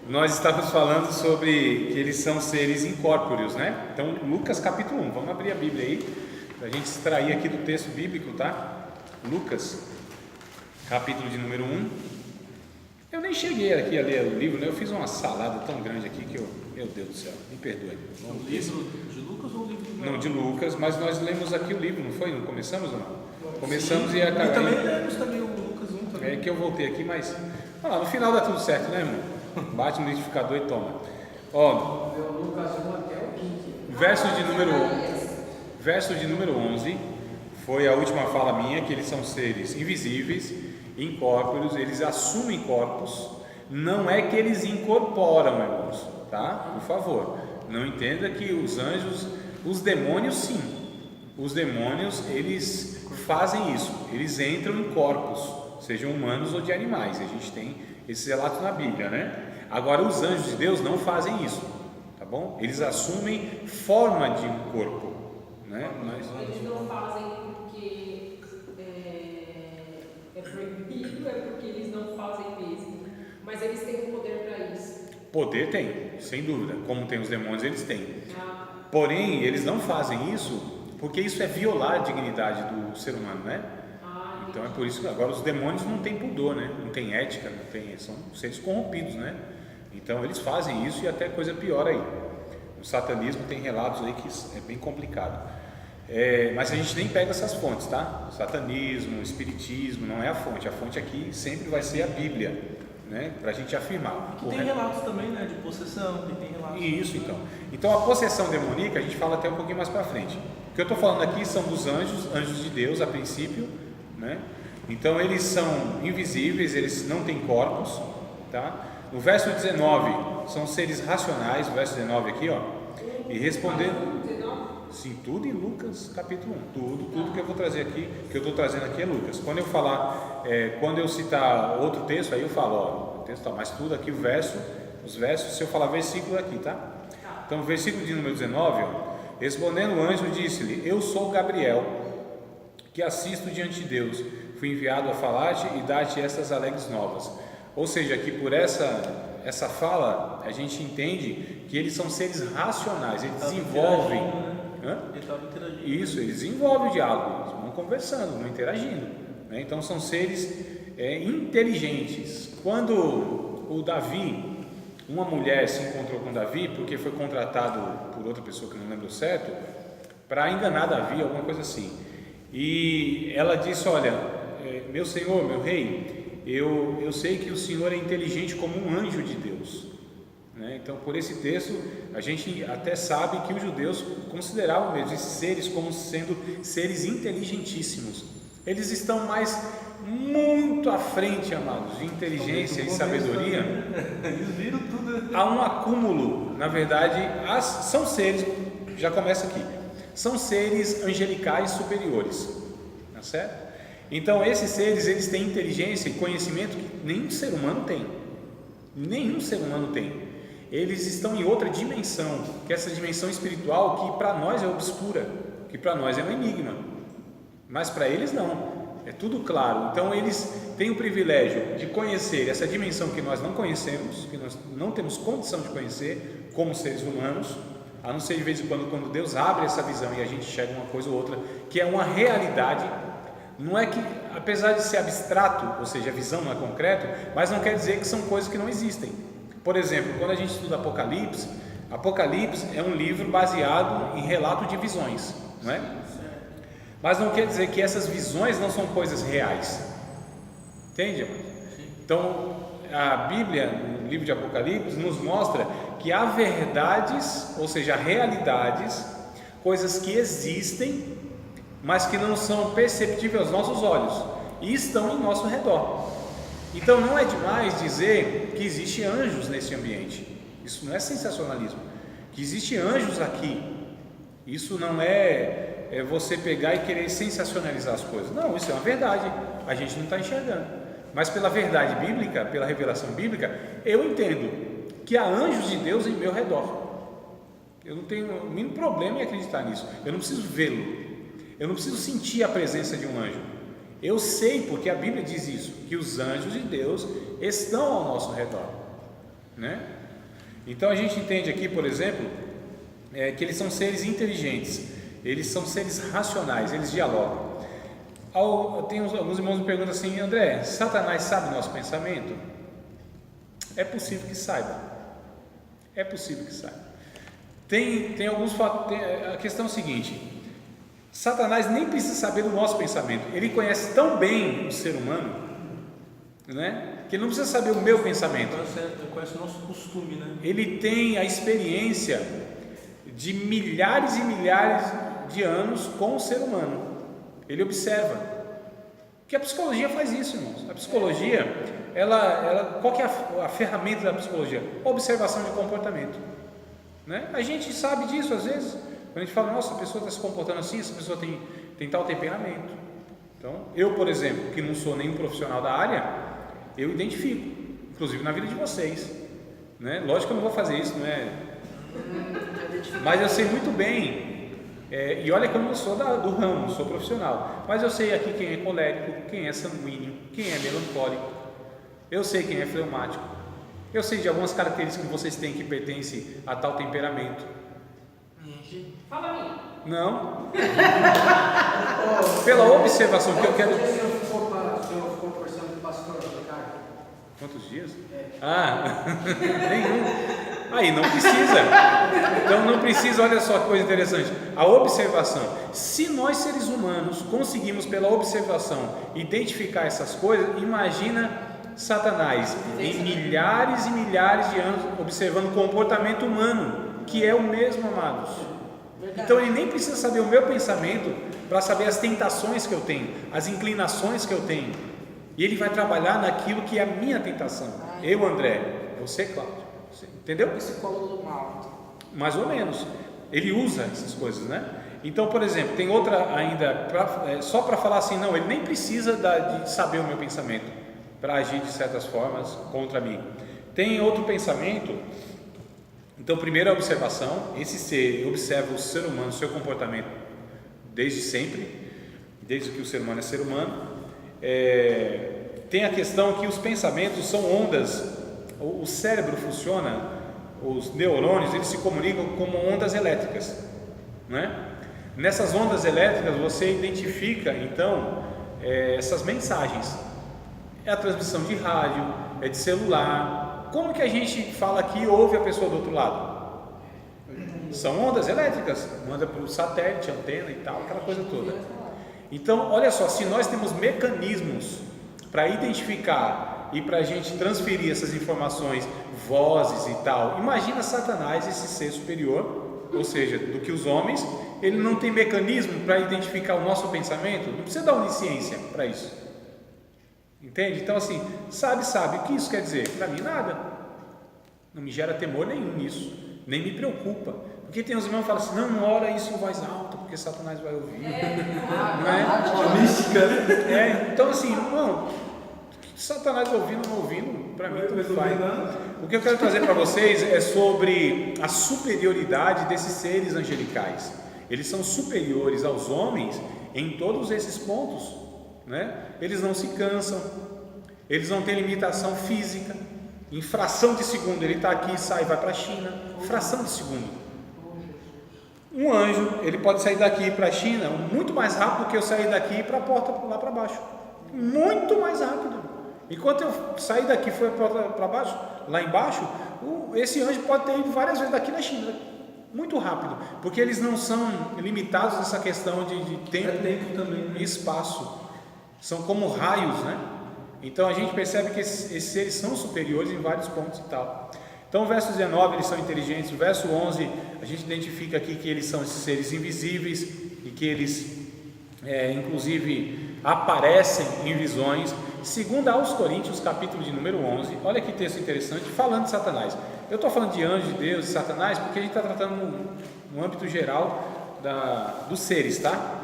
nós estávamos falando sobre que eles são seres incorpóreos, né? Então, Lucas capítulo 1, vamos abrir a Bíblia aí, para a gente extrair aqui do texto bíblico, tá? Lucas, capítulo de número 1. Eu nem cheguei aqui a ler o livro, né? Eu fiz uma salada tão grande aqui que meu Deus do céu, me perdoe. O livro de Lucas ou o livro de... Não, de Lucas, mas nós lemos aqui o livro, não foi? Não começamos ou não? Começamos. Sim, e acabamos. E também lemos também o Lucas 1 também. É que eu voltei aqui, mas no final dá tudo certo, né, irmão? Bate no liquidificador e toma. Ó, Lucas 1 até o 15. Verso de número 11 foi a última fala minha, que eles são seres invisíveis, incorpóreos, eles assumem corpos, não é que eles incorporam, irmãos, tá? Por favor, não entenda que os anjos, os demônios sim, os demônios eles fazem isso, eles entram em corpos, sejam humanos ou de animais, a gente tem esses relatos na Bíblia, né? Agora os anjos de Deus não fazem isso, tá bom? Eles assumem forma de um corpo, né? Eles não fazem porque é proibido, é porque eles não fazem mesmo, mas eles têm o poder para isso. Poder tem, sem dúvida, como tem os demônios, eles têm. Porém, eles não fazem isso porque isso é violar a dignidade do ser humano, né? Então é por isso que agora os demônios não têm pudor, né? Não tem ética, não tem, são seres corrompidos, né? Então eles fazem isso e até coisa pior aí. O satanismo tem relatos aí que é bem complicado. Mas a gente nem pega essas fontes, tá? O satanismo, o espiritismo não é a fonte aqui sempre vai ser a Bíblia, né? Para a gente afirmar. Que tem relatos também, né? De possessão, tem relatos. Isso, então a possessão demoníaca a gente fala até um pouquinho mais para frente. O que eu estou falando aqui são dos anjos de Deus a princípio, né? Então eles são invisíveis, eles não têm corpos, tá? No verso 19 são seres racionais, o verso 19 aqui, ó, e respondendo, sim, tudo em Lucas capítulo 1, tudo que eu vou trazer aqui, que eu estou trazendo aqui é Lucas. Quando eu falar, quando eu citar outro texto, aí eu falo, ó, o texto tá, mas tudo aqui os versos, se eu falar versículo aqui, tá? Então, versículo de número 19, ó, respondendo o anjo disse-lhe: eu sou Gabriel, que assisto diante de Deus, fui enviado a falar-te e dar-te estas alegres novas. Ou seja, que por essa fala a gente entende que eles são seres racionais, eles desenvolvem. Isso, eles desenvolvem o diálogo, eles vão conversando, vão interagindo, né? Então são seres inteligentes. Quando o Davi, uma mulher se encontrou com Davi, porque foi contratado por outra pessoa que não lembro certo, para enganar Davi, alguma coisa assim. E ela disse: olha, meu senhor, meu rei, eu sei que o senhor é inteligente como um anjo de Deus, né? Então por esse texto a gente até sabe que os judeus consideravam mesmo esses seres como sendo seres inteligentíssimos. Eles estão muito à frente, amados, de inteligência e sabedoria. Eles viram tudo. Há um acúmulo, na verdade, são seres, já começa aqui, são seres angelicais superiores, tá certo? Então esses seres, eles têm inteligência e conhecimento que nenhum ser humano tem, eles estão em outra dimensão, que é essa dimensão espiritual que para nós é obscura, que para nós é um enigma, mas para eles não, é tudo claro. Então eles têm o privilégio de conhecer essa dimensão que nós não conhecemos, que nós não temos condição de conhecer como seres humanos, a não ser de vez em quando Deus abre essa visão e a gente enxerga uma coisa ou outra, que é uma realidade. Não é que, apesar de ser abstrato, ou seja, a visão não é concreto, mas não quer dizer que são coisas que não existem. Por exemplo, quando a gente estuda Apocalipse é um livro baseado em relato de visões, não é? Mas não quer dizer que essas visões não são coisas reais, entende? Então, a Bíblia, no livro de Apocalipse, nos mostra que há verdades, ou seja, realidades, coisas que existem, mas que não são perceptíveis aos nossos olhos e estão em nosso redor. Então não é demais dizer que existe anjos nesse ambiente. Isso não é sensacionalismo. Que existe anjos aqui. Isso não é você pegar e querer sensacionalizar as coisas. Não, isso é uma verdade. A gente não está enxergando. Mas pela verdade bíblica, pela revelação bíblica, eu entendo que há anjos de Deus em meu redor. Eu não tenho o mínimo problema em acreditar nisso. Eu não preciso vê-lo. Eu não preciso sentir a presença de um anjo. Eu sei, porque a Bíblia diz isso, que os anjos de Deus estão ao nosso redor. né? Então a gente entende aqui, por exemplo, que eles são seres inteligentes, eles são seres racionais, eles dialogam. Tem alguns irmãos me perguntam assim: André, Satanás sabe o nosso pensamento? É possível que saiba. É possível que saiba. Tem alguns fatos. A questão é a seguinte: Satanás nem precisa saber do nosso pensamento. Ele conhece tão bem o ser humano, né, que ele não precisa saber o meu pensamento. Ele conhece o nosso costume, né? Ele tem a experiência de milhares e milhares de anos com o ser humano. Ele observa. Porque a psicologia faz isso, irmãos. A psicologia, qual que é a ferramenta da psicologia? Observação de comportamento, né? A gente sabe disso às vezes. Quando a gente fala, nossa, a pessoa está se comportando assim, essa pessoa tem tal temperamento. Então, eu, por exemplo, que não sou nenhum profissional da área, eu identifico, inclusive na vida de vocês, né? Lógico que eu não vou fazer isso, não é? Mas eu sei muito bem. E olha que eu não sou do ramo, não sou profissional, mas eu sei aqui quem é colérico, quem é sanguíneo, quem é melancólico, eu sei quem é fleumático, eu sei de algumas características que vocês têm que pertencem a tal temperamento. Fala a mim. Não. Pela observação que eu quero. Se eu for conversando com o pastor Ricardo. Quantos dias? Nenhum. Aí não precisa. Então não precisa. Olha só que coisa interessante. A observação. Se nós seres humanos conseguimos pela observação identificar essas coisas, imagina Satanás em milhares e milhares de anos observando o comportamento humano, que é o mesmo, amados. Então ele nem precisa saber o meu pensamento para saber as tentações que eu tenho, as inclinações que eu tenho. E ele vai trabalhar naquilo que é a minha tentação. Eu, André, você, Cláudio. Entendeu? Psicólogo do mal. Mais ou menos. Ele usa essas coisas, né? Então, por exemplo, tem outra ainda, só para falar assim, não, ele nem precisa de saber o meu pensamento para agir de certas formas contra mim. Tem outro pensamento. Então, primeiro a observação. Esse ser observa o ser humano, o seu comportamento desde sempre, desde que o ser humano é ser humano. Tem a questão que os pensamentos são ondas. O cérebro funciona, os neurônios, eles se comunicam como ondas elétricas, né? Nessas ondas elétricas você identifica então essas mensagens. É a transmissão de rádio, é de celular. Como que a gente fala aqui e ouve a pessoa do outro lado? São ondas elétricas, manda para o satélite, antena e tal, aquela coisa toda. Então, olha só, se nós temos mecanismos para identificar e para a gente transferir essas informações, vozes e tal, imagina Satanás, esse ser superior, ou seja, do que os homens, ele não tem mecanismo para identificar o nosso pensamento, não precisa da onisciência para isso, entende? Então assim, sabe, o que isso quer dizer? Para mim nada, não me gera temor nenhum nisso, nem me preocupa, porque tem uns irmãos que falam assim, não ora isso em voz alta, porque Satanás vai ouvir, não é? Mística, né? Então assim, irmão, Satanás ouvindo ou não ouvindo, para mim tudo faz. O que eu quero trazer para vocês é sobre a superioridade desses seres angelicais. Eles são superiores aos homens em todos esses pontos, né? Eles não se cansam, eles não têm limitação física. Em fração de segundo ele está aqui, sai, vai para a China. Fração de segundo. Um anjo, ele pode sair daqui para a China muito mais rápido do que eu sair daqui para a porta lá para baixo. Muito mais rápido. Enquanto eu sair daqui e for para baixo, lá embaixo, esse anjo pode ter ido várias vezes daqui na China, muito rápido, porque eles não são limitados nessa questão de tempo também, e espaço, são como raios, né? Então a gente percebe que esses seres são superiores em vários pontos e tal. Então o verso 19, eles são inteligentes. O verso 11, a gente identifica aqui que eles são esses seres invisíveis e que eles inclusive aparecem em visões. Segundo aos Coríntios, capítulo de número 11, olha que texto interessante, falando de Satanás. Eu estou falando de anjos de Deus, de Satanás, porque a gente está tratando no âmbito geral dos seres, tá?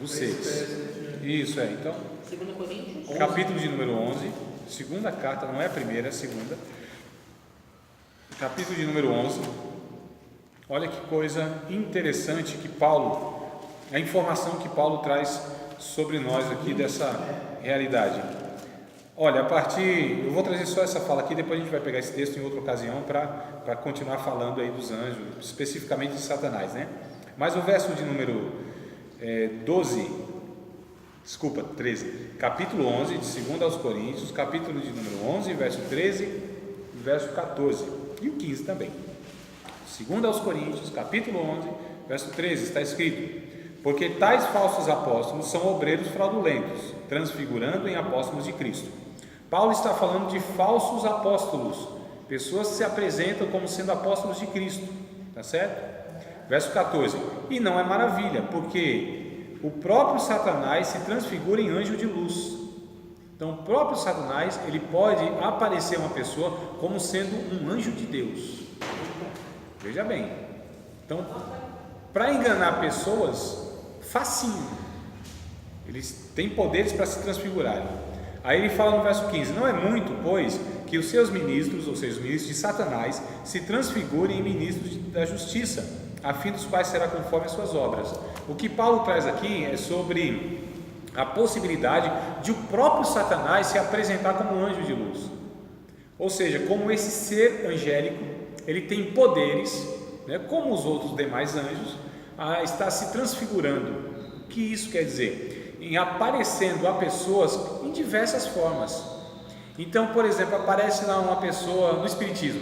Dos seres. Isso, então. 2 Coríntios. Capítulo de número 11, segunda carta, não é a primeira, é a segunda. Capítulo de número 11. Olha que coisa interessante que a informação que Paulo traz sobre nós aqui dessa realidade. Olha, eu vou trazer só essa fala aqui, depois a gente vai pegar esse texto em outra ocasião para continuar falando aí dos anjos, especificamente de Satanás, né? Mas o verso de número 13, capítulo 11, de 2 aos Coríntios, capítulo de número 11, verso 13 e verso 14, e o 15 também. 2 aos Coríntios, capítulo 11, verso 13, está escrito: porque tais falsos apóstolos são obreiros fraudulentos, transfigurando em apóstolos de Cristo. Paulo está falando de falsos apóstolos, pessoas que se apresentam como sendo apóstolos de Cristo, tá certo? Verso 14, e não é maravilha, porque o próprio Satanás se transfigura em anjo de luz. Então o próprio Satanás, ele pode aparecer uma pessoa como sendo um anjo de Deus. Veja bem, então para enganar pessoas, facinho, eles têm poderes para se transfigurarem. Aí ele fala no verso 15, não é muito, pois, que os seus ministros, ou seja, os ministros de Satanás, se transfigurem em ministros da justiça, a fim dos quais será conforme as suas obras. O que Paulo traz aqui é sobre a possibilidade de o próprio Satanás se apresentar como um anjo de luz, ou seja, como esse ser angélico, ele tem poderes, né, como os outros demais anjos, a estar se transfigurando. O que isso quer dizer? Em aparecendo a pessoas em diversas formas. Então, por exemplo, aparece lá uma pessoa no espiritismo,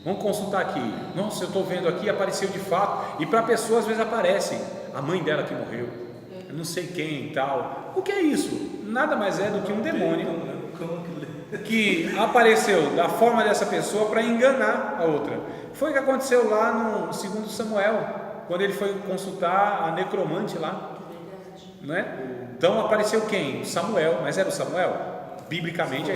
vamos consultar aqui, nossa, eu estou vendo aqui, apareceu de fato, e para a pessoa às vezes aparece a mãe dela que morreu, eu não sei quem e tal. O que é isso? Nada mais é do que um demônio que apareceu da forma dessa pessoa para enganar a outra. Foi o que aconteceu lá no 2 Samuel, quando ele foi consultar a necromante lá, não é? Então apareceu quem? Samuel, mas era o Samuel? Biblicamente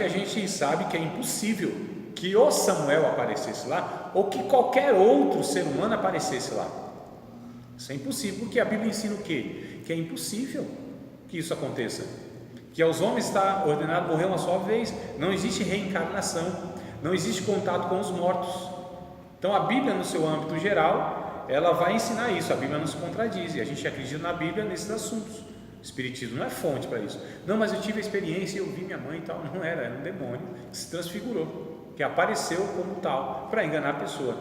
a gente sabe que é impossível que o Samuel aparecesse lá, ou que qualquer outro ser humano aparecesse lá. Isso é impossível, porque a Bíblia ensina o quê? Que é impossível que isso aconteça, que aos homens está ordenado morrer uma só vez, não existe reencarnação, não existe contato com os mortos. Então a Bíblia, no seu âmbito geral, ela vai ensinar isso. A Bíblia não se contradiz, e a gente acredita na Bíblia nesses assuntos. O Espiritismo não é fonte para isso. Não, mas eu tive a experiência, eu vi minha mãe e tal. Não era um demônio que se transfigurou, que apareceu como tal, para enganar a pessoa.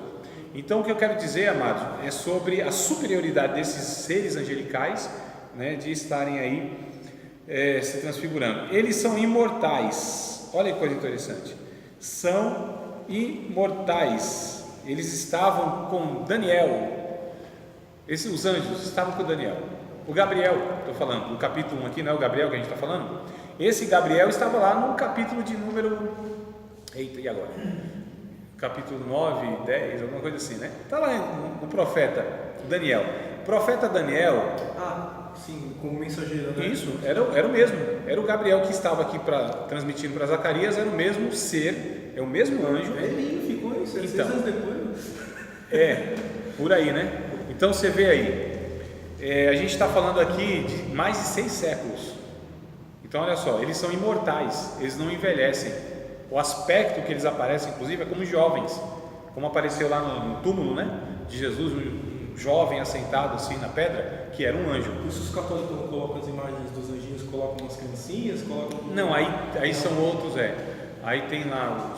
Então o que eu quero dizer, amados, é sobre a superioridade desses seres angelicais, né, de estarem aí se transfigurando. Eles são imortais. Olha que coisa interessante. São imortais. Eles estavam com Daniel. Os anjos estavam com Daniel. O Gabriel, estou falando, o capítulo 1 aqui, não é o Gabriel que a gente está falando? Esse Gabriel estava lá no capítulo de número... Eita, e agora? Capítulo 9, 10, alguma coisa assim, né? Está lá no profeta Daniel. O profeta Daniel... sim, como mensageiro, né? Isso, era o mesmo. Era o Gabriel que estava aqui transmitindo para Zacarias, era o mesmo ser, é o mesmo anjo. Ele ficou aí, 6 anos depois. Por aí, né? Então você vê aí, a gente está falando aqui de mais de 6 séculos. Então olha só, eles são imortais, eles não envelhecem. O aspecto que eles aparecem, inclusive, é como jovens, como apareceu lá no túmulo, né, de Jesus, um jovem assentado assim na pedra, que era um anjo. E se os católicos não colocam as imagens dos anjinhos, colocam umas criancinhas, colocam... Não, aí são outros, aí tem lá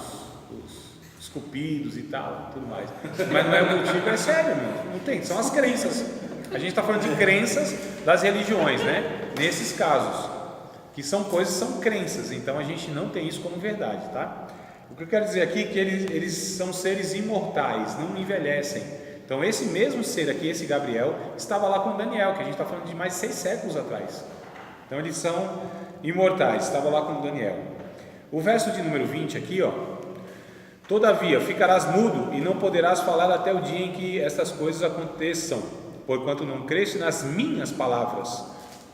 os esculpidos e tal, tudo mais, mas não é o motivo, é sério, não tem, são as crenças. A gente está falando de crenças das religiões, né? Nesses casos, que são coisas, são crenças, então a gente não tem isso como verdade, tá? O que eu quero dizer aqui é que eles são seres imortais, não envelhecem. Então esse mesmo ser aqui, esse Gabriel, estava lá com Daniel, que a gente está falando de mais de 6 séculos atrás. Então eles são imortais, estava lá com Daniel. O verso de número 20 aqui, ó: todavia ficarás mudo e não poderás falar até o dia em que estas coisas aconteçam, porquanto não creste nas minhas palavras,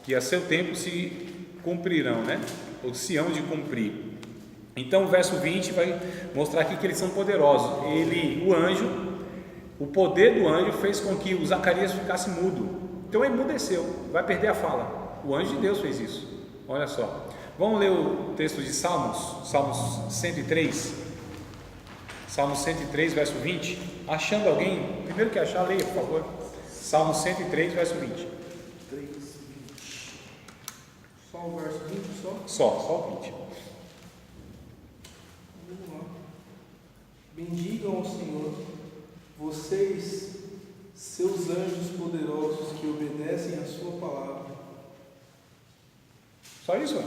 que a seu tempo se cumprirão, né? Ou se hão de cumprir. Então o verso 20 vai mostrar aqui que eles são poderosos. O poder do anjo fez com que o Zacarias ficasse mudo. Então ele emudeceu, vai perder a fala. O anjo de Deus fez isso. Olha só. Vamos ler o texto de Salmos 103. Salmos 103, verso 20. Achando alguém, primeiro que achar, leia, por favor. Salmos 103, verso 20. Salmos Qual o verso? 20 só? Só o 20. Vamos lá. Bendigam ao Senhor, vocês, seus anjos poderosos que obedecem à sua palavra. Só isso?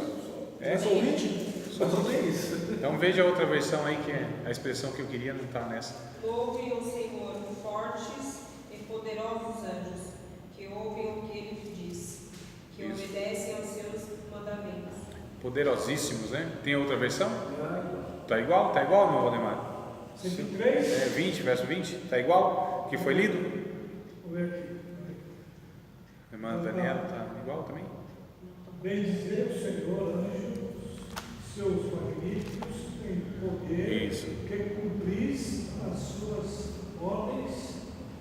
É só o 20? Só Só tem isso. Então veja a outra versão aí, que é a expressão que eu queria não está nessa. Louvem o Senhor, fortes e poderosos anjos, que ouvem o que ele diz, que Isso. obedecem aos seus mandamentos. Poderosíssimos, né? Tem outra versão? Tá igual, não, Valdemar? 103? 20, verso 20? Tá igual? Que foi lido? Vou ver aqui. Irmã Daniela, tá igual também? Bendizer o Senhor, anjos, seus magníficos em poder, Isso. que cumpris as suas ordens,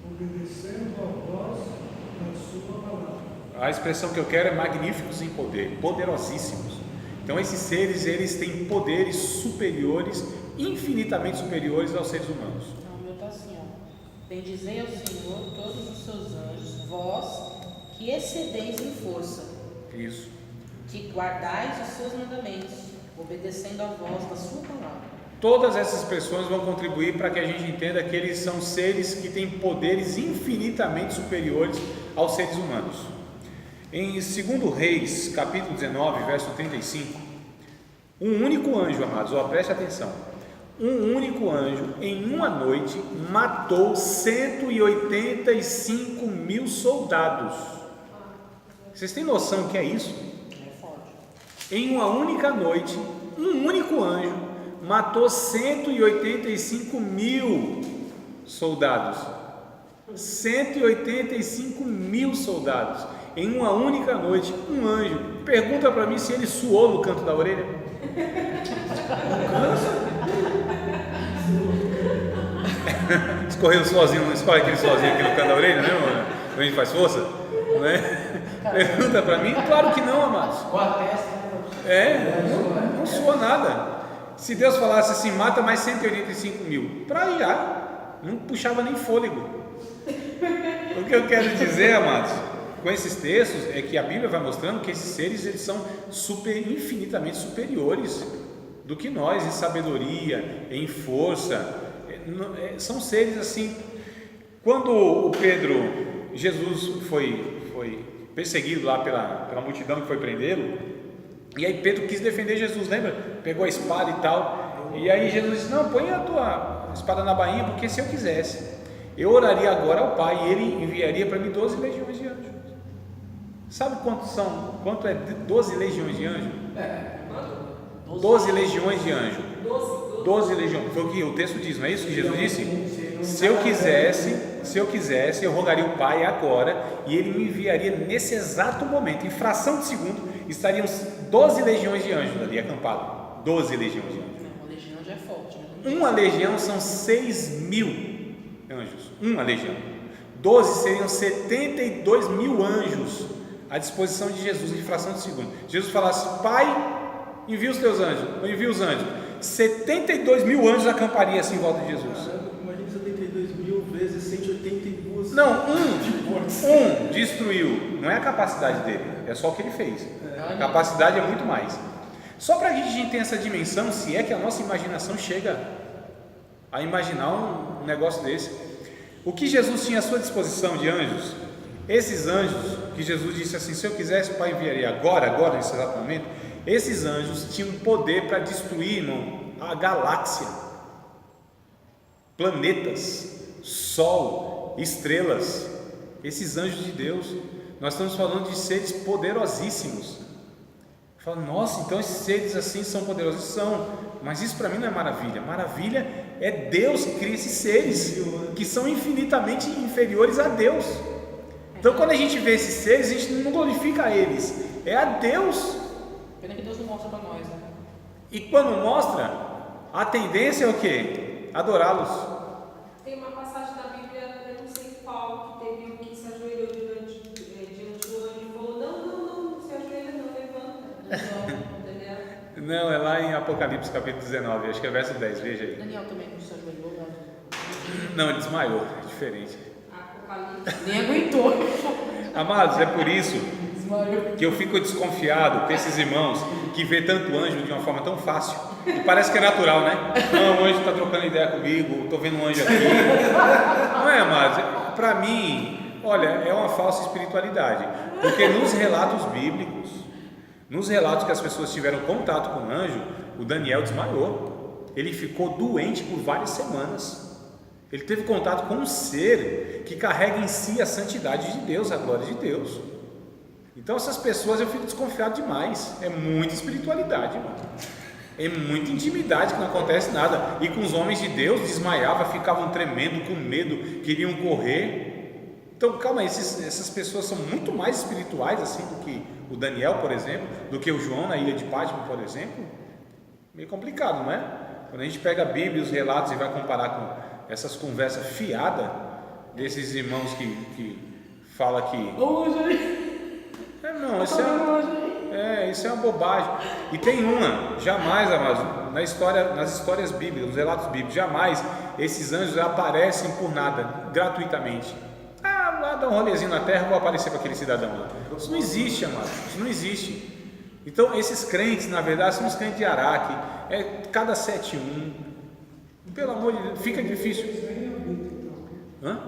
obedecendo a voz da sua palavra. A expressão que eu quero é magníficos em poder, poderosíssimos. Então esses seres, eles têm poderes superiores, infinitamente superiores aos seres humanos. Não, o meu está assim, ó. Bendizei ao Senhor todos os seus anjos, vós que excedeis em força, Isso. que guardais os seus mandamentos, obedecendo a voz da sua palavra. Todas essas expressões vão contribuir para que a gente entenda que eles são seres que têm poderes infinitamente superiores aos seres humanos. Em 2 Reis, capítulo 19, verso 35, um único anjo, amados, ó, preste atenção, um único anjo, em uma noite, matou 185 mil soldados. Vocês têm noção que é isso? É forte. Em uma única noite, um único anjo matou 185 mil soldados. 185 mil soldados. Em uma única noite, um anjo. Pergunta para mim se ele suou no canto da orelha. Escorreu sozinho, não escorre aquele sozinho aqui no canto da orelha, né? Quando a gente faz força, né? Pergunta para mim, claro que não, amados. Com a testa, né? Não soa nada. Se Deus falasse assim, mata mais 185 mil, para ir, não puxava nem fôlego. O que eu quero dizer, amados, com esses textos, é que a Bíblia vai mostrando que esses seres, eles são infinitamente superiores do que nós, em sabedoria, em força. São seres assim. Quando o Jesus foi perseguido lá pela multidão que foi prendê-lo, e aí Pedro quis defender Jesus, lembra? Pegou a espada e tal, e aí Jesus disse, não, põe a tua espada na bainha, porque se eu quisesse, eu oraria agora ao Pai, e Ele enviaria para mim 12 legiões de anjos. Sabe quanto é 12 legiões de anjos? 12 legiões de anjos. 12 legiões, foi o que o texto diz, não é isso que Jesus disse? Se eu quisesse, eu rogaria o Pai agora, e Ele me enviaria nesse exato momento, em fração de segundo, estariam 12 legiões de anjos ali acampados. 12 legiões de anjos. Não, uma legião já é forte, né? Uma legião são 6 mil anjos. Uma legião. 12 seriam 72 mil anjos à disposição de Jesus em fração de segundo. Jesus falasse, Pai, envia os teus anjos, envia os anjos. 72 mil anjos acampariam assim em volta de Jesus. Imagina 72 mil vezes 182. Não, um destruiu. Não é a capacidade dele, é só o que ele fez. A capacidade é muito mais. Só para a gente ter essa dimensão, se é que a nossa imaginação chega a imaginar um negócio desse. O que Jesus tinha à sua disposição de anjos, esses anjos que Jesus disse assim, se eu quisesse o Pai enviaria agora, nesse exato momento, esses anjos tinham poder para destruir, irmão, a galáxia, planetas, sol, estrelas. Esses anjos de Deus, nós estamos falando de seres poderosíssimos. Fala, nossa, então esses seres assim são poderosos? São, mas isso para mim não é maravilha. Maravilha é Deus que cria esses seres que são infinitamente inferiores a Deus. Então quando a gente vê esses seres, a gente não glorifica a eles, é a Deus. Pena que Deus não mostra para nós, né? E quando mostra, a tendência é o quê? Adorá-los. Tem uma passagem da Bíblia, eu não sei qual, que teve um que se ajoelhou diante do anjo e falou, não, se ajoelha não, levanta. Entendeu? Não, é lá em Apocalipse capítulo 19, acho que é verso 10, veja aí. Daniel também não se ajoelhou, né? Não, ele desmaiou, é diferente. Apocalipse. Nem aguentou. Amados, é por isso que eu fico desconfiado com esses irmãos que vê tanto anjo de uma forma tão fácil e parece que é natural, né? Não, o anjo está trocando ideia comigo, estou vendo um anjo aqui. Não é, amados? Para mim, olha, é uma falsa espiritualidade, porque nos relatos bíblicos, nos relatos que as pessoas tiveram contato com o anjo, o Daniel desmaiou, ele ficou doente por várias semanas. Ele teve contato com um ser que carrega em si a santidade de Deus, a glória de Deus. Então essas pessoas eu fico desconfiado demais. É muita espiritualidade, mano. É muita intimidade que não acontece nada. E com os homens de Deus desmaiava, ficavam tremendo, com medo, queriam correr. Então calma aí, essas pessoas são muito mais espirituais assim do que o Daniel, por exemplo, do que o João na ilha de Pátimo, por exemplo. Meio complicado, não é? Quando a gente pega a Bíblia e os relatos e vai comparar com essas conversas fiadas desses irmãos que fala que não, isso é uma bobagem. E tem uma, jamais, amados, nas histórias bíblicas, nos relatos bíblicos, jamais esses anjos aparecem por nada, gratuitamente. Lá dá um rolezinho na terra, vou aparecer para aquele cidadão lá. Isso não existe, amados, isso não existe. Então esses crentes, na verdade, são os crentes de Araque, cada 7-1. Pelo amor de Deus, fica difícil. Hã?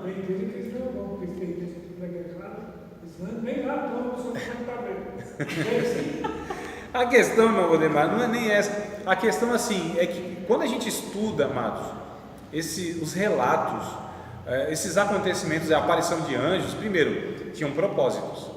A questão, meu Valdemar, não é nem essa. A questão assim é que quando a gente estuda, amados, os relatos, esses acontecimentos, a aparição de anjos, primeiro, tinham propósitos.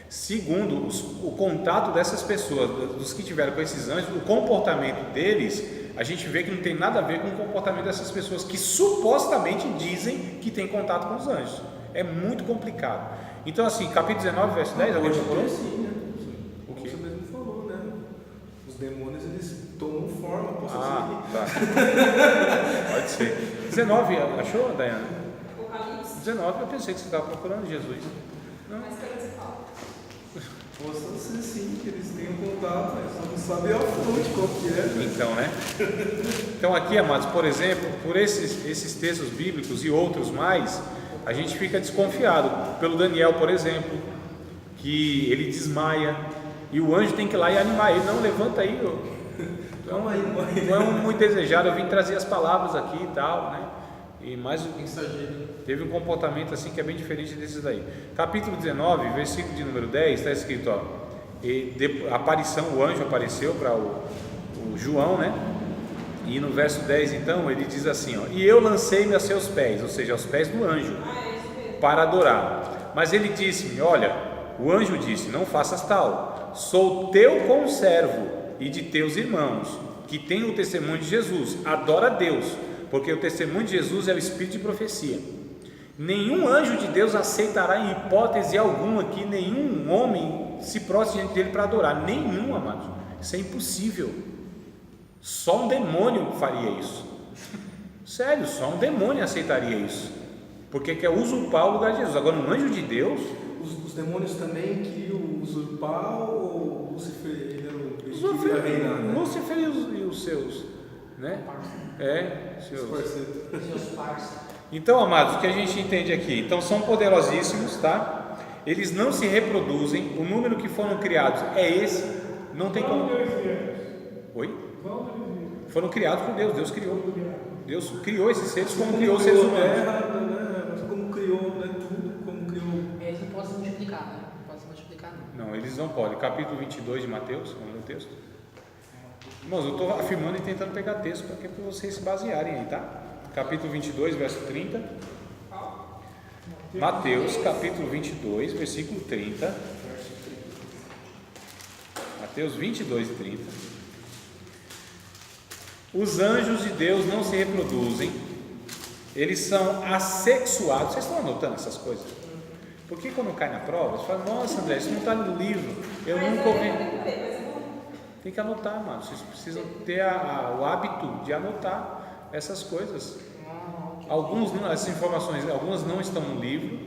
Segundo, o contato dessas pessoas, dos que tiveram com esses anjos, o comportamento deles, a gente vê que não tem nada a ver com o comportamento dessas pessoas que supostamente dizem que tem contato com os anjos. É muito complicado. Então assim, capítulo 19, verso 10, alguém procurou? Sim, né? O que? Você mesmo falou, né? Os demônios, eles tomam forma, Tá. Pode ser. 19, achou, Dayana? Apocalipse. 19, eu pensei que você estava procurando Jesus. Não. Mas pelo que você fala. Possa ser sim, que eles tenham contato, mas só não sabem a fonte qual que é. Então, né? Então aqui, amados, por exemplo, por esses textos bíblicos e outros mais, a gente fica desconfiado. Pelo Daniel, por exemplo, que ele desmaia e o anjo tem que ir lá e animar ele. Não, levanta aí, Calma aí, não é um muito desejado, eu vim trazer as palavras aqui e tal, né? E mais teve um comportamento assim que é bem diferente desses daí. Capítulo 19, versículo de número 10, está escrito, o anjo apareceu para o João, né? E no verso 10 então ele diz assim, e eu lancei-me a seus pés, ou seja, aos pés do anjo, para adorar. Mas ele disse-me, olha, o anjo disse, não faças tal, sou teu conservo e de teus irmãos, que têm o testemunho de Jesus, adora a Deus, porque o testemunho de Jesus é o espírito de profecia. Nenhum anjo de Deus aceitará em hipótese alguma que nenhum homem se prostre diante dele para adorar. Nenhum, amados. Isso é impossível. Só um demônio faria isso. Sério, só um demônio aceitaria isso. Porque quer usurpar o lugar de Jesus. Agora, um anjo de Deus... Os demônios também queriam usurpar ou Lúcifer, ele era o que queria reinar, né? Lúcifer e os seus, né? Seus parceiros. Então, amados, o que a gente entende aqui? Então, são poderosíssimos, tá? Eles não se reproduzem. O número que foram criados é esse. Não tem como... Oi? Foram criados por Deus. Deus criou. Deus criou esses seres como criou os seres humanos. Como criou, né? Tudo, como criou. Eles não podem se multiplicar, né? Não podem se multiplicar, não. Não, eles não podem. Capítulo 22 de Mateus, vamos ler o texto. Irmãos, eu estou afirmando e tentando pegar texto para vocês se basearem aí, tá? Capítulo 22, verso 30. Mateus, capítulo 22, versículo 30. Mateus 22, 30. Os anjos de Deus não se reproduzem, eles são assexuados. Vocês estão anotando essas coisas? Porque quando cai na prova, você fala, nossa André, isso não está no livro, eu nunca ouvi. Tem que anotar, mano. Vocês precisam ter o hábito de anotar essas coisas. Essas informações, algumas não estão no livro.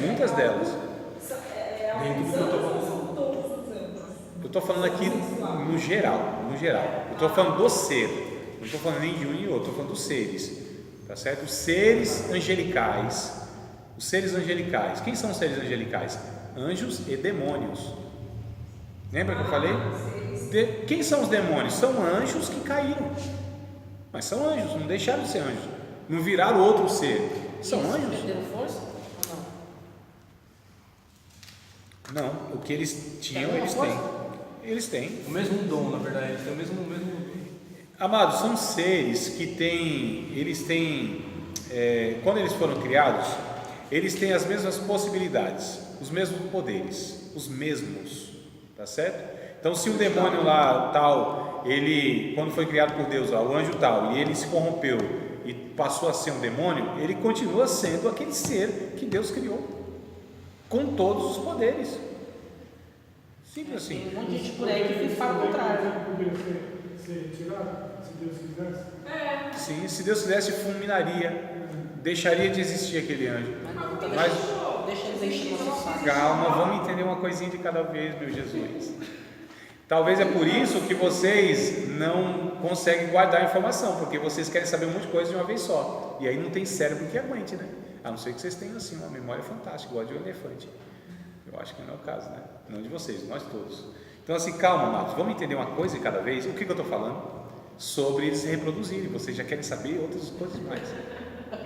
Muitas delas. Eu estou falando aqui no geral. Eu estou falando do ser. Não estou falando nem de um e outro. Estou falando dos seres. Tá certo? Os seres angelicais. Quem são os seres angelicais? anjos e demônios. Lembra que eu falei? Quem são os demônios? São anjos que caíram, mas são anjos, não deixaram de ser anjos, não viraram outro ser, são Eles anjos. perderam força ou não? Não, o que eles tinham, Tem eles alguma têm. coisa? Eles têm. O mesmo dom, na verdade, eles têm o mesmo. Amados, são seres que têm, eles têm, quando eles foram criados, eles têm as mesmas possibilidades, os mesmos poderes, os mesmos, tá certo? Então, se o demônio lá tal, ele, quando foi criado por Deus, o anjo tal, e ele se corrompeu e passou a ser um demônio, ele continua sendo aquele ser que Deus criou, com todos os poderes. Simples assim. Tem um monte de gente por aí que fala o contrário. Poderia ser retirado, se Deus quisesse. Sim, se Deus quisesse, fulminaria, deixaria de existir aquele anjo. Mas Deixa eles encher nosso saco. calma, vamos entender uma coisinha de cada vez, meu Jesus. Talvez é por isso que vocês não conseguem guardar a informação, porque vocês querem saber um monte de coisa de uma vez só, e aí não tem cérebro que aguente, né? A não ser que vocês tenham assim uma memória fantástica, igual a de um elefante. Eu acho que não é o caso, né? Não de vocês, nós todos. Então assim, calma, amados, vamos entender uma coisa de cada vez. O que eu estou falando? Sobre eles se reproduzirem. Vocês já querem saber outras coisas mais,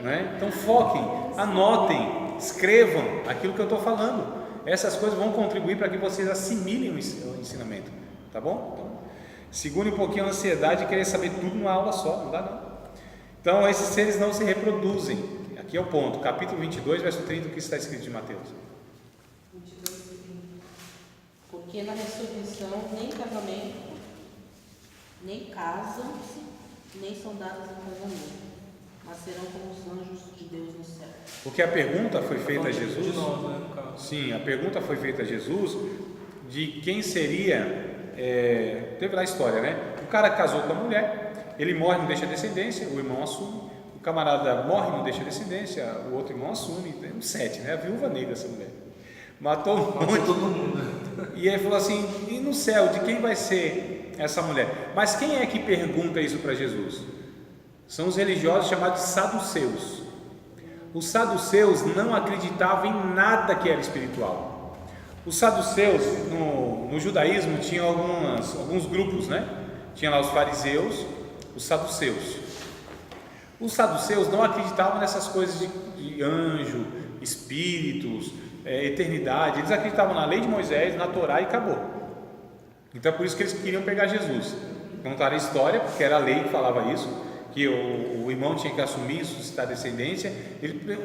né? Então foquem, anotem, escrevam aquilo que eu estou falando. Essas coisas vão contribuir para que vocês assimilem o ensinamento, tá bom? Então, segure um pouquinho a ansiedade de querer saber tudo numa aula só, não dá não. Então esses seres não se reproduzem. Aqui é o ponto, capítulo 22, verso 30, o que está escrito de Mateus? Porque na ressurreição nem casamento, nem casam-se, nem são dadas em casamento, mas serão como os anjos de Deus no céu. Porque a pergunta foi feita a Jesus. De nós, né, no caso. Sim, a pergunta foi feita a Jesus de quem seria. Teve lá a história, né? O cara casou com a mulher, ele morre, não deixa descendência, o irmão assume. O camarada morre, não deixa descendência, o outro irmão assume. Tem um 7, né? A viúva negra, essa mulher. Matou todo mundo. E ele falou assim: e no céu, de quem vai ser essa mulher? Mas quem é que pergunta isso para Jesus? São os religiosos chamados saduceus. Os saduceus não acreditavam em nada que era espiritual. Os saduceus, no judaísmo, tinham alguns grupos, né? Tinha lá os fariseus, os saduceus. Os saduceus não acreditavam nessas coisas de anjo, espíritos, eternidade. Eles acreditavam na lei de Moisés, na Torá e acabou. Então é por isso que eles queriam pegar Jesus. Contaram a história, porque era a lei que falava isso, que o irmão tinha que assumir, suscitar descendência,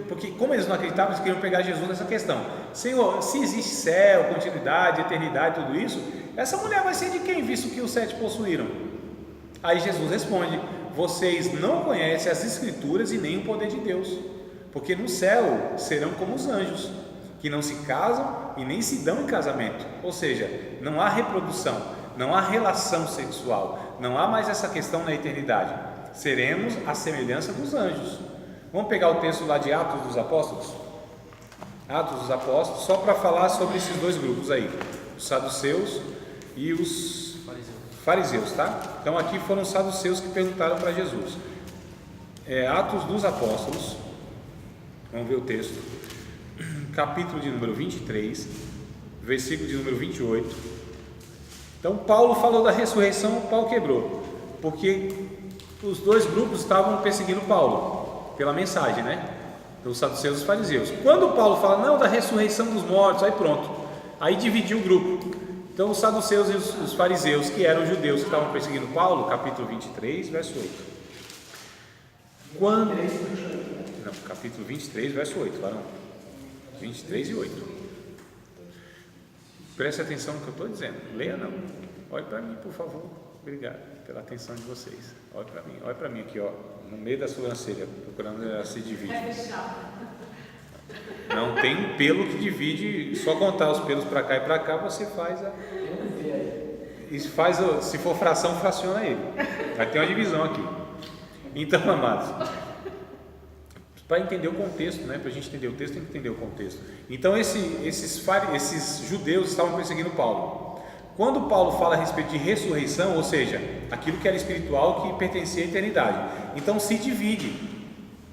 porque como eles não acreditavam, eles queriam pegar Jesus nessa questão. Senhor, se existe céu, continuidade, eternidade, tudo isso, essa mulher vai ser de quem, visto que os 7 possuíram? Aí Jesus responde: vocês não conhecem as escrituras e nem o poder de Deus, porque no céu serão como os anjos, que não se casam e nem se dão em casamento. Ou seja, não há reprodução, não há relação sexual, não há mais essa questão na eternidade. Seremos a semelhança dos anjos. Vamos pegar o texto lá de Atos dos Apóstolos? Atos dos Apóstolos, só para falar sobre esses dois grupos aí, os saduceus e os fariseus, tá? Então aqui foram os saduceus que perguntaram para Jesus. Atos dos Apóstolos, vamos ver o texto, capítulo de número 23, versículo de número 28. Então Paulo falou da ressurreição, o pau quebrou, porque os dois grupos estavam perseguindo Paulo pela mensagem, né? Os saduceus e os fariseus. Quando Paulo fala não da ressurreição dos mortos, aí pronto, aí dividiu o grupo. Então os saduceus e os fariseus, que eram judeus que estavam perseguindo Paulo, capítulo 23, verso 8. Quando... Não, capítulo 23, verso 8, varão. 23 e 8. Preste atenção no que eu estou dizendo. Leia não. Olhe para mim, por favor. Obrigado pela atenção de vocês. Olhe para mim aqui, ó, no meio da sobrancelha, procurando ela se dividir. Não tem um pelo que divide, só contar os pelos para cá e para cá, você faz se for fração, fraciona ele. Vai ter uma divisão aqui. Então, amados, para entender o contexto, né? Para a gente entender o texto, tem que entender o contexto. Então, esses judeus estavam perseguindo Paulo. Quando Paulo fala a respeito de ressurreição, ou seja, aquilo que era espiritual que pertencia à eternidade, então se divide.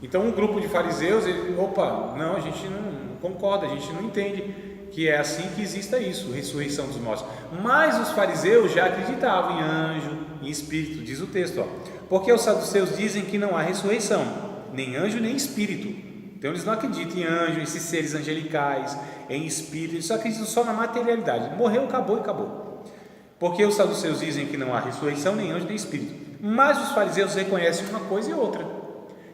Então um grupo de fariseus, não, a gente não concorda, a gente não entende. que é assim que exista isso, ressurreição dos mortos. Mas os fariseus já acreditavam em anjo, em espírito, diz o texto, ó. Porque os saduceus dizem que não há ressurreição, nem anjo nem espírito. Então eles não acreditam em anjo, em esses seres angelicais, em espírito, eles só acreditam só na materialidade. Morreu, acabou e acabou. Porque os saduceus dizem que não há ressurreição, nem anjo nem espírito. Mas os fariseus reconhecem uma coisa e outra.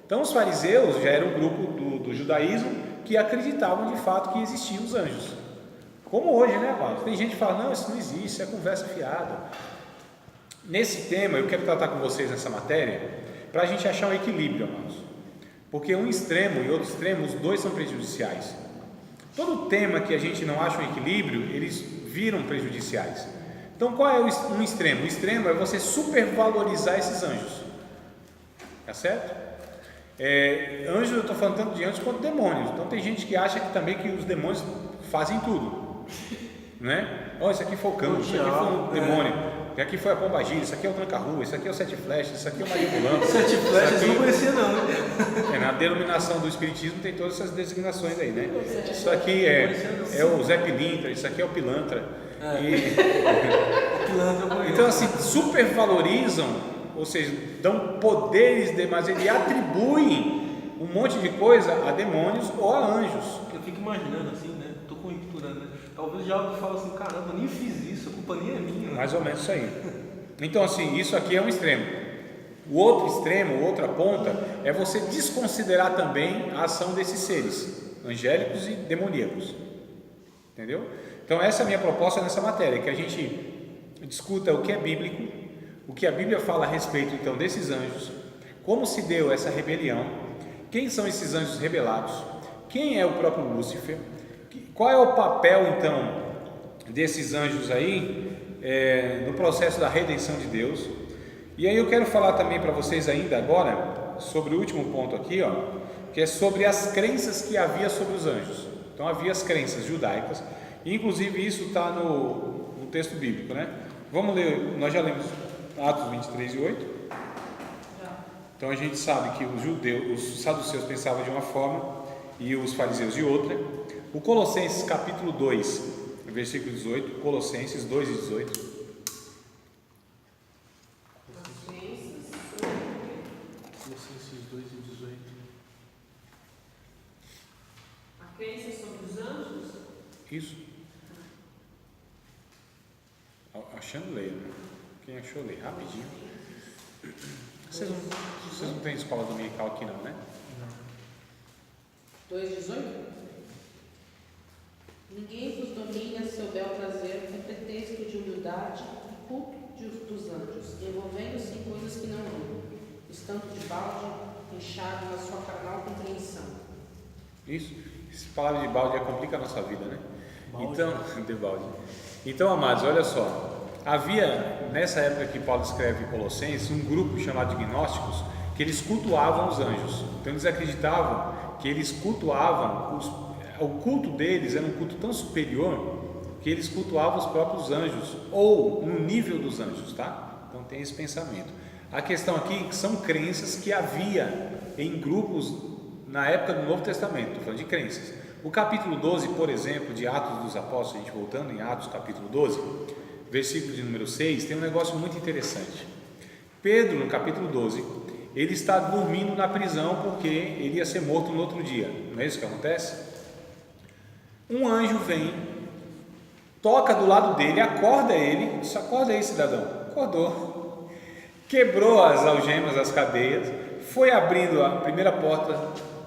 Então os fariseus já eram um grupo do judaísmo que acreditavam de fato que existiam os anjos. Como hoje, né, Paulo? Tem gente que fala, não, isso não existe, isso é conversa fiada. Nesse tema, eu quero tratar com vocês nessa matéria, para a gente achar um equilíbrio, amados. Porque um extremo e outro extremo, os dois são prejudiciais. Todo tema que a gente não acha um equilíbrio, eles viram prejudiciais. Então, qual é um extremo? O extremo é você supervalorizar esses anjos. Tá certo? Anjos, eu estou falando tanto de anjos quanto demônios. Então, tem gente que acha que também que os demônios fazem tudo. Né? Oh, isso aqui foi o cão, isso aqui foi um demônio, isso aqui foi a pombagira, isso aqui é o tranca-rua, isso aqui é o sete flechas, isso aqui é o Maria Mulamba. Sete flechas eu não conhecia não, né? Na denominação do espiritismo tem todas essas designações aí, né? Isso aqui é o Zé Pilintra, isso aqui é o Pilantra. Então assim, supervalorizam, ou seja, dão poderes demais, e atribuem um monte de coisa a demônios ou a anjos. Eu fico imaginando assim, né? Tô conjecturando, né? Talvez já alguém fale assim, caramba, nem fiz isso, a culpa nem é minha. Mais ou menos isso aí. Então assim, isso aqui é um extremo. O outro extremo, outra ponta, é você desconsiderar também a ação desses seres, angélicos e demoníacos. Entendeu? Então essa é a minha proposta nessa matéria, que a gente discuta o que é bíblico, o que a Bíblia fala a respeito então desses anjos, como se deu essa rebelião, quem são esses anjos rebelados, quem é o próprio Lúcifer, qual é o papel então desses anjos aí no processo da redenção de Deus. E aí eu quero falar também para vocês ainda agora sobre o último ponto aqui, ó, que é sobre as crenças que havia sobre os anjos. Então havia as crenças judaicas, e inclusive isso está no texto bíblico, né? Vamos ler, nós já lemos Atos 23 e 8. Então a gente sabe que os judeus, os saduceus pensavam de uma forma e os fariseus de outra. O Colossenses capítulo 2, versículo 18, Colossenses 2 e 18. Colossenses 2 e 18. A crença sobre os anjos? Isso. Achando, leia. Quem achou, leia rapidinho. Vocês não têm escola dominical aqui não, né? 2,18? Ninguém vos domine a seu bel prazer com pretexto de humildade e culto dos anjos, envolvendo-se em coisas que não amam, estando de balde, inchado na sua carnal compreensão. Isso. Essa palavra de balde complica a nossa vida, né? Balde. Então, de balde. Então, amados, olha só. Havia, nessa época que Paulo escreve Colossenses, um grupo chamado de gnósticos, que eles cultuavam os anjos. Então eles acreditavam que eles cultuavam, o culto deles era um culto tão superior, que eles cultuavam os próprios anjos, ou no nível dos anjos, tá? Então tem esse pensamento. A questão aqui é que são crenças que havia em grupos na época do Novo Testamento, estou falando de crenças. O capítulo 12, por exemplo, de Atos dos Apóstolos, a gente voltando em Atos capítulo 12, versículo de número 6, tem um negócio muito interessante. Pedro, no capítulo 12, ele está dormindo na prisão porque ele ia ser morto no outro dia. Não é isso que acontece? Um anjo vem, toca do lado dele, acorda ele, diz: acorda aí, cidadão. Acordou. Quebrou as algemas das cadeias, foi abrindo a primeira porta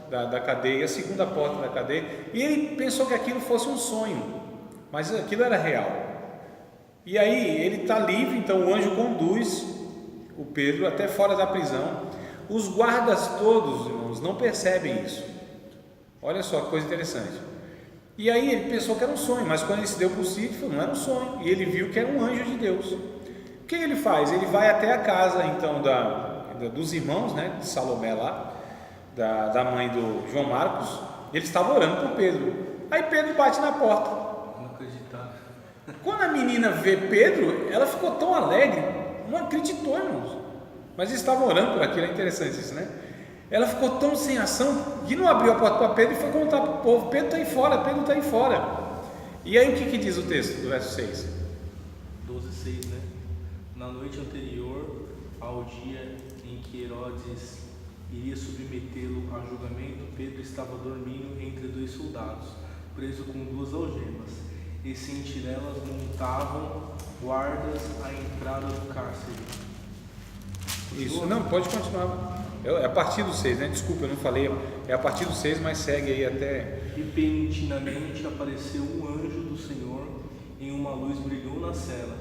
da cadeia, a segunda porta da cadeia, e ele pensou que aquilo fosse um sonho, mas aquilo era real. E aí ele está livre, então o anjo conduz o Pedro até fora da prisão. Os guardas todos, irmãos, não percebem isso. Olha só que coisa interessante. E aí ele pensou que era um sonho, mas quando ele se deu por si, ele falou, não era um sonho, e ele viu que era um anjo de Deus. O que ele faz? Ele vai até a casa então dos irmãos, né, de Salomé lá, da mãe do João Marcos. Ele estava orando por Pedro. Aí Pedro bate na porta. Não acreditava. Quando a menina vê Pedro, ela ficou tão alegre, não acreditou, irmãos. Mas eles estavam orando por aquilo, é interessante isso, né? Ela ficou tão sem ação que não abriu a porta para Pedro e foi contar para o povo: Pedro está aí fora, Pedro está aí fora. E aí o que diz o texto do verso 6? 12:6, né? Na noite anterior ao dia em que Herodes iria submetê-lo a julgamento, Pedro estava dormindo entre 2 soldados, preso com 2 algemas, e sentinelas montavam guardas à entrada do cárcere. Isso, não, pode continuar. É a partir do 6, né? Desculpa, eu não falei. É a partir do 6, mas segue aí até. Repentinamente apareceu um anjo do Senhor em uma luz brilhou na cela.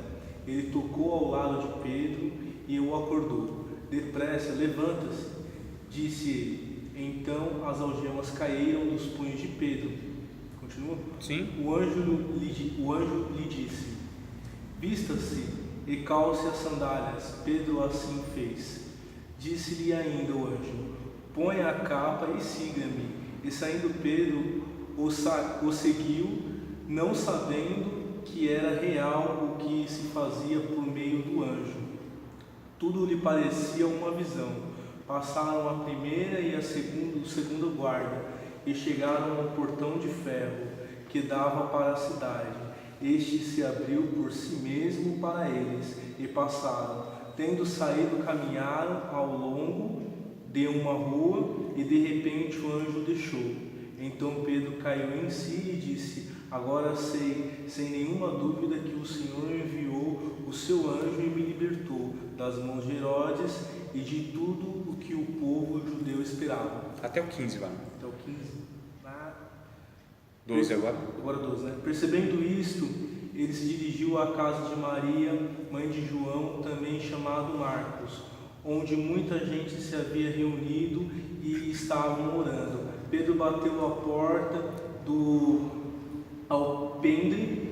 Ele tocou ao lado de Pedro e o acordou. Depressa, levanta-se, disse ele. Então as algemas caíram dos punhos de Pedro. Continua? Sim. O anjo lhe disse: vista-se e calce as sandálias. Pedro assim fez. Disse-lhe ainda o anjo: põe a capa e siga-me. E saindo Pedro o seguiu, não sabendo que era real o que se fazia por meio do anjo. Tudo lhe parecia uma visão. Passaram a primeira e a segunda guarda e chegaram ao portão de ferro que dava para a cidade. Este se abriu por si mesmo para eles e passaram. Tendo saído, caminharam ao longo de uma rua e de repente o anjo deixou. Então Pedro caiu em si e disse: agora sei, sem nenhuma dúvida, que o Senhor enviou o seu anjo e me libertou das mãos de Herodes e de tudo o que o povo judeu esperava. Até o 15, vai. Até o 15. 12 agora? Agora 12, né? Percebendo isto, ele se dirigiu à casa de Maria, mãe de João, também chamado Marcos, onde muita gente se havia reunido e estavam orando. Pedro bateu à porta do alpendre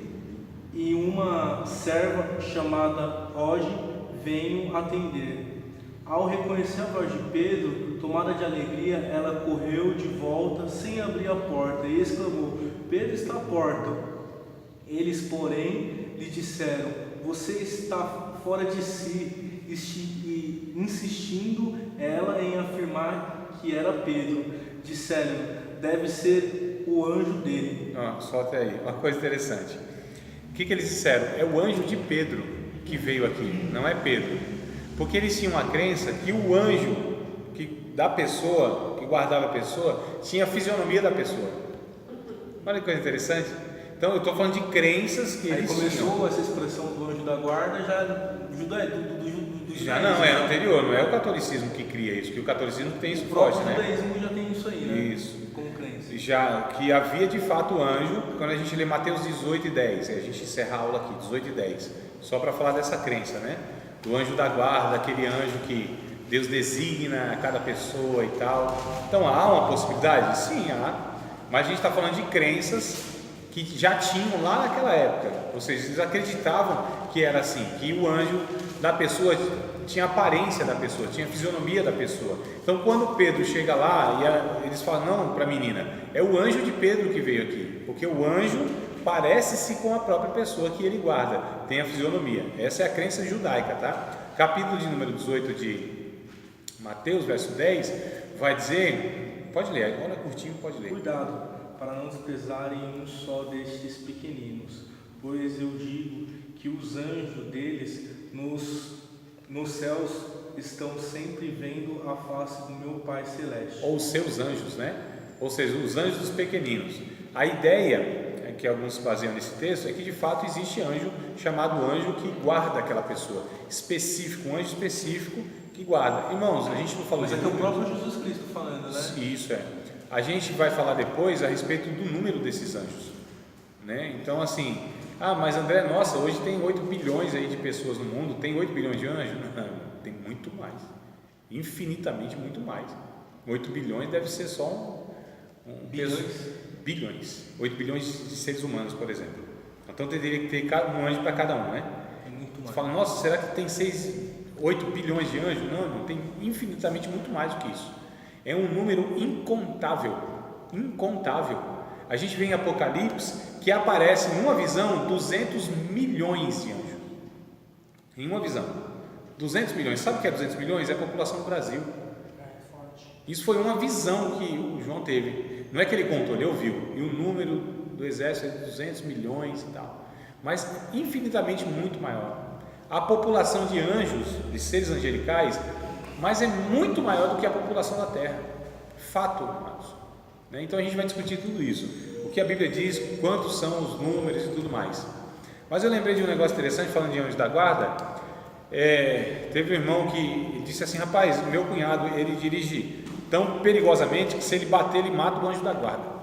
e uma serva chamada Rode veio atender. Ao reconhecer a voz de Pedro, tomada de alegria, ela correu de volta sem abrir a porta e exclamou: Pedro está à porta. Eles, porém, lhe disseram: você está fora de si, e insistindo ela em afirmar que era Pedro, disseram: deve ser o anjo dele. Só até aí, uma coisa interessante. O que eles disseram? É o anjo de Pedro que veio aqui, não é Pedro. Porque eles tinham a crença que o anjo da pessoa, que guardava a pessoa, tinha a fisionomia da pessoa. Olha que coisa interessante. Então eu estou falando de crenças que aí eles começou tinham. Essa expressão do anjo da guarda já Já não, é anterior, não é o catolicismo que cria isso, que o catolicismo tem isso o forte, próprio né? judaísmo já tem isso aí, né? Isso. Como crença. Já que havia de fato anjo, quando a gente lê Mateus 18:10, a gente encerra a aula aqui, 18:10, só para falar dessa crença, né? Do anjo da guarda, aquele anjo que Deus designa a cada pessoa e tal. Então há uma possibilidade? Sim, há, mas a gente está falando de crenças que já tinham lá naquela época, ou seja, eles acreditavam que era assim, que o anjo da pessoa tinha a aparência da pessoa, tinha a fisionomia da pessoa. Então quando Pedro chega lá, eles falam: não, para a menina, é o anjo de Pedro que veio aqui, porque o anjo parece-se com a própria pessoa que ele guarda, tem a fisionomia. Essa é a crença judaica, tá? Capítulo de número 18 de Mateus, verso 10, vai dizer, pode ler, agora é curtinho, pode ler. Cuidado, para não desprezarem um só destes pequeninos, pois eu digo que os anjos deles nos céus estão sempre vendo a face do meu Pai Celeste. Ou os seus anjos, né? Ou seja, os anjos dos pequeninos. A ideia que alguns se baseiam nesse texto é que de fato existe anjo chamado anjo que guarda aquela pessoa, específico, um anjo específico que guarda. Irmãos, a gente não falou Mas de é que é o número. próprio Jesus Cristo falando, né? Isso é. A gente vai falar depois a respeito do número desses anjos, né? Então assim, mas André, nossa, hoje tem 8 bilhões aí de pessoas no mundo, tem 8 bilhões de anjos? Não, tem muito mais, infinitamente muito mais. 8 bilhões deve ser só bilhões, 8 bilhões de seres humanos, por exemplo. Então teria que ter um anjo para cada um, né? É muito mais. Você fala: nossa, será que tem 8 bilhões de anjos? Não, tem infinitamente muito mais do que isso. É um número incontável. A gente vê em Apocalipse que aparece numa visão 200 milhões de anjos. Em uma visão, 200 milhões. Sabe o que é 200 milhões? É a população do Brasil. Isso foi uma visão que o João teve. Não é que ele contou, ele ouviu. E o número do exército é de 200 milhões e tal, mas infinitamente muito maior. A população de anjos, de seres angelicais, mas é muito maior do que a população da terra. Fato, irmãos. Então a gente vai discutir tudo isso, o que a Bíblia diz, quantos são os números e tudo mais. Mas eu lembrei de um negócio interessante, falando de anjos da guarda. Teve um irmão que disse assim: rapaz, meu cunhado, ele dirige tão perigosamente que se ele bater, ele mata o anjo da guarda.